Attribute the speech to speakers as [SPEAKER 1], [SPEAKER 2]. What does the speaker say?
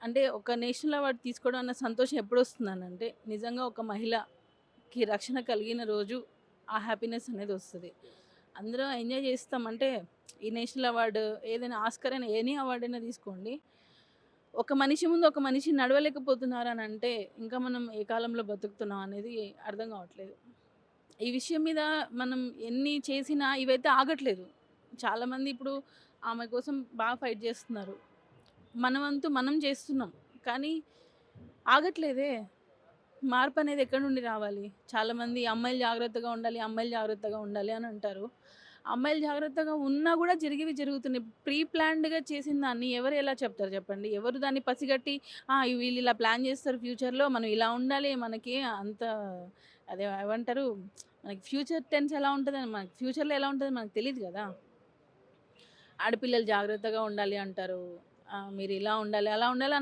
[SPEAKER 1] అంటే ఒక national award తీసుకోవడం అన్న సంతోషం ఎప్పుడొస్తుందనంటే, నిజంగా ఒక మహిళకి రక్షణ కలిగిన రోజు ఆ హ్యాపీనెస్ అనేది వస్తది. అందరం ఎంజాయ్ చేస్తాం అంటే, ఈ నేషనల్ అవార్డ్ ఏదైనా ఆస్కార్ అయినా ఎనీ అవార్డ్ అయినా తీసుకోండి. ఒక మనిషి ముందు ఒక మనిషి నడవలేకపోతున్నారనంటే, ఇంకా మనం ఏ కాలంలో బతుకుతున్నాం అనేది అర్థం కావట్లేదు. ఈ విషయం మీద మనం ఎన్ని చేసినా ఇవైతే ఆగట్లేదు. చాలామంది ఇప్పుడు ఆమె కోసం ఫైట్ జేస్తున్నారు. మన వంతు మనం చేస్తున్నాం. కానీ ఆగట్లేదే. మార్పనేది ఎక్కడి నుండి రావాలి? చాలామంది అమ్మాయిలు జాగ్రత్తగా ఉండాలి, అమ్మాయిలు జాగ్రత్తగా ఉండాలి అని అంటారు. అమ్మాయిలు జాగ్రత్తగా ఉన్నా గూడా జరిగేవి జరుగుతున్నాయి. ప్రీ ప్లాన్డ్‌గా చేసిన దాన్ని ఎవరు ఎలా చెప్తారు చెప్పండి? ఎవరు దాన్ని పసిగట్టి వీళ్ళు ఇలా ప్లాన్ చేస్తారు ఫ్యూచర్‌లో మనం ఇలా ఉండాలి. మనకి అంత అదే ఏమంటారు? మనకి ఫ్యూచర్ టెన్స్ ఎలా ఉంటదని మనకి ఫ్యూచర్‌లో ఎలా ఉంటదో మనకు తెలీదు గదా! ఆడపిల్లలు జాగ్రత్తగా ఉండాలి అంటారు. మీరు ఇలా ఉండాలి, అలా ఉండాలి అని